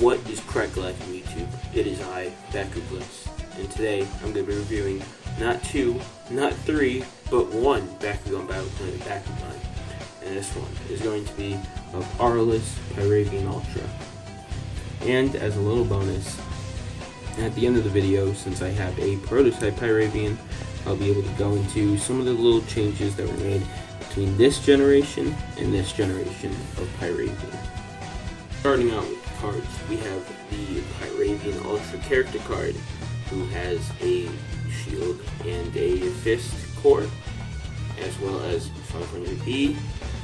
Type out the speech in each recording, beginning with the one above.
What is crackling on YouTube? It is I, Bakugan, and today I'm going to be reviewing not 2, not 3, but 1 Bakugan Battle Planet Bakugan. And this one is going to be of Aurelus Pyravian Ultra. And as a little bonus, at the end of the video, since I have a prototype Pyravian, I'll be able to go into some of the little changes that were made between this generation and this generation of Pyravian. Starting out with the cards, we have the Pyravian Ultra character card, who has a shield and a fist core, as well as 500B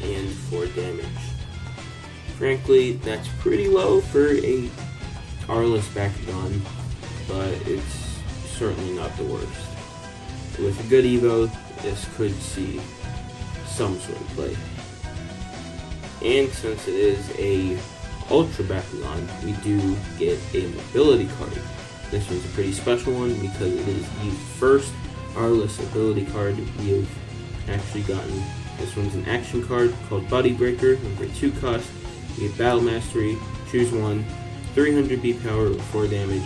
and 4 damage. Frankly, that's pretty low for a Aurelus Bakugan, but it's certainly not the worst. With a good Evo, this could see some sort of play. And since it is a Ultra Bakugan, we do get a mobility card. This one's a pretty special one because it is the first Aurelus ability card we have actually gotten. This one's an action card called Body Breaker, number 2 cost. You get Battle Mastery, choose one, 300 B power with 4 damage.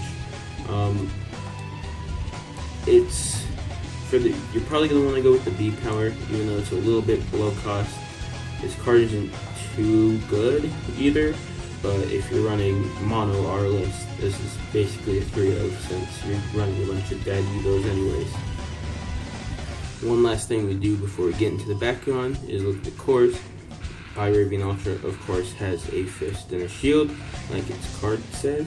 It's for the you're probably gonna want to go with the B power, even though it's a little bit below cost. This card isn't too good either, but if you're running mono Aurelus, this is basically a 3-0 since you're running a bunch of dead Evos anyways. One last thing we do before we get into the Bakugan is look at the cores. Pyravian Ultra, of course, has a fist and a shield, like its card says.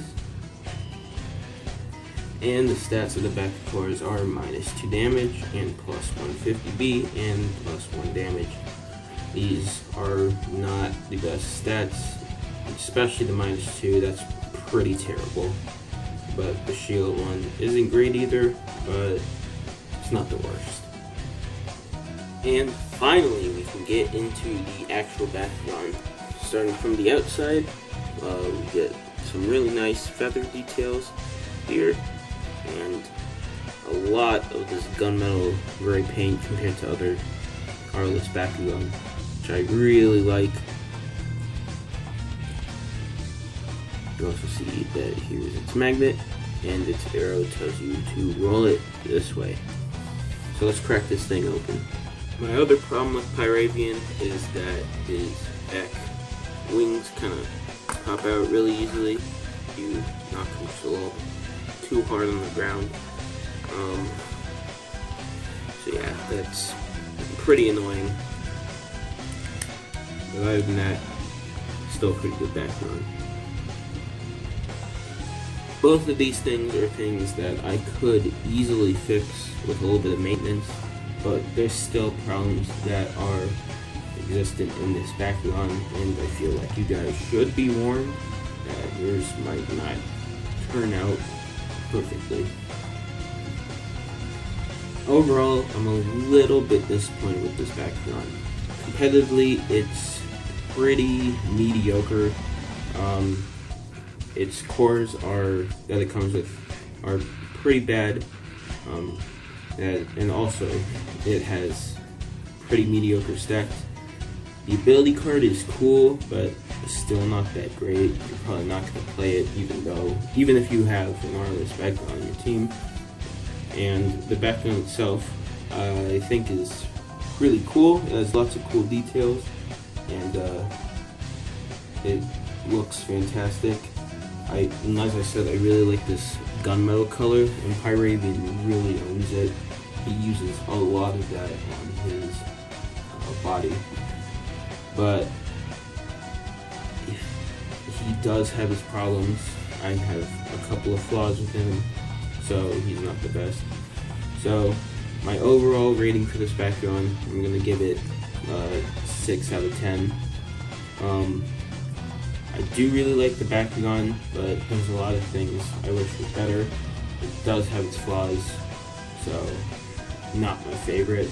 And the stats of the back cores are -2 damage, and plus 150B, and plus 1 damage. These are not the best stats, especially the -2, that's pretty terrible. But the shield one isn't great either, but it's not the worst. And finally, we can get into the actual Bakugan. Starting from the outside, we get some really nice feather details here, and a lot of this gunmetal gray paint compared to other Aurelus Bakugan, which I really like. You also see that here's its magnet, and its arrow tells you to roll it this way. So let's crack this thing open. My other problem with Pyravian is that his back wings kind of pop out really easily if you knock him just a little too hard on the ground. So yeah, that's pretty annoying. But other than that, still pretty good background. Both of these things are things that I could easily fix with a little bit of maintenance, but there's still problems that are existent in this Bakugan, and I feel like you guys should be warned that yours might not turn out perfectly. Overall, I'm a little bit disappointed with this Bakugan. Competitively, it's pretty mediocre. Its cores that it comes with are pretty bad. And also, it has pretty mediocre stats. The ability card is cool, but it's still not that great. You're probably not going to play it, even if you have an Aurelus Bakugan on your team. And the Bakugan itself, I think, is really cool. It has lots of cool details, and it looks fantastic. And as I said, I really like this gunmetal color, and Pyravian really owns it. He uses a lot of that on his body. But he does have his problems. I have a couple of flaws with him, so he's not the best. So my overall rating for this Bakugan, I'm going to give it 6 out of 10. I do really like the Bakugan, but there's a lot of things I wish were better. It does have its flaws, so not my favorite.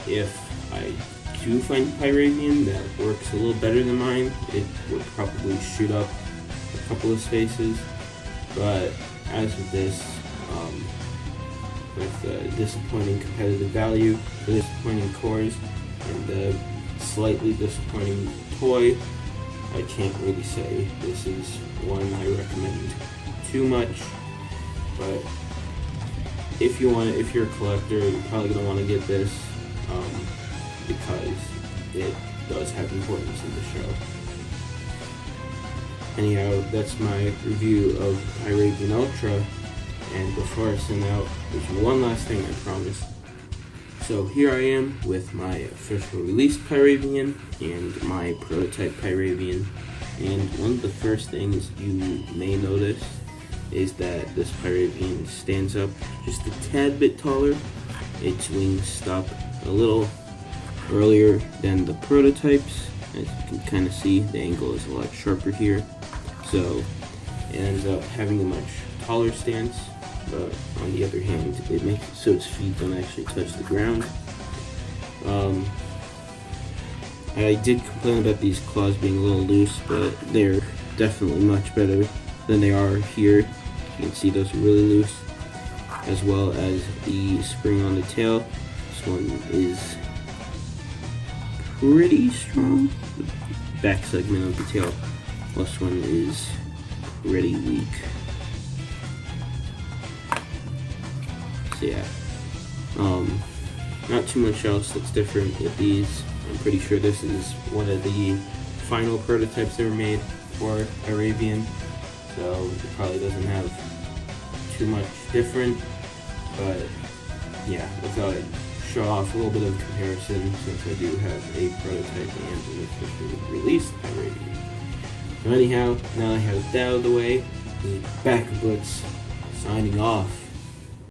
If I do find a Pyravian that works a little better than mine, it would probably shoot up a couple of spaces. But as with this, with the disappointing competitive value, the disappointing cores, and the slightly disappointing toy, I can't really say this is one I recommend too much, but if you're a collector, you're probably gonna want to get this because it does have importance in the show. Anyhow, that's my review of Pyravian Ultra, and before I send out, there's one last thing I promised. So here I am with my official released Pyravian and my prototype Pyravian, and one of the first things you may notice is that this Pyravian stands up just a tad bit taller. Its wings stop a little earlier than the prototypes. As you can kind of see, the angle is a lot sharper here, so it ends up having a much taller stance. But on the other hand, it makes it so its feet don't actually touch the ground. I did complain about these claws being a little loose, but they're definitely much better than they are here. You can see those are really loose, as well as the spring on the tail. This one is pretty strong. The back segment of the tail. This one is pretty weak. So yeah, not too much else that's different with these. I'm pretty sure this is one of the final prototypes that were made for Pyravian, so it probably doesn't have too much different, but yeah, I thought I'd show off a little bit of comparison since I do have a prototype and an officially released Pyravian. So anyhow, now I have that out of the way, this is Bakugan signing off.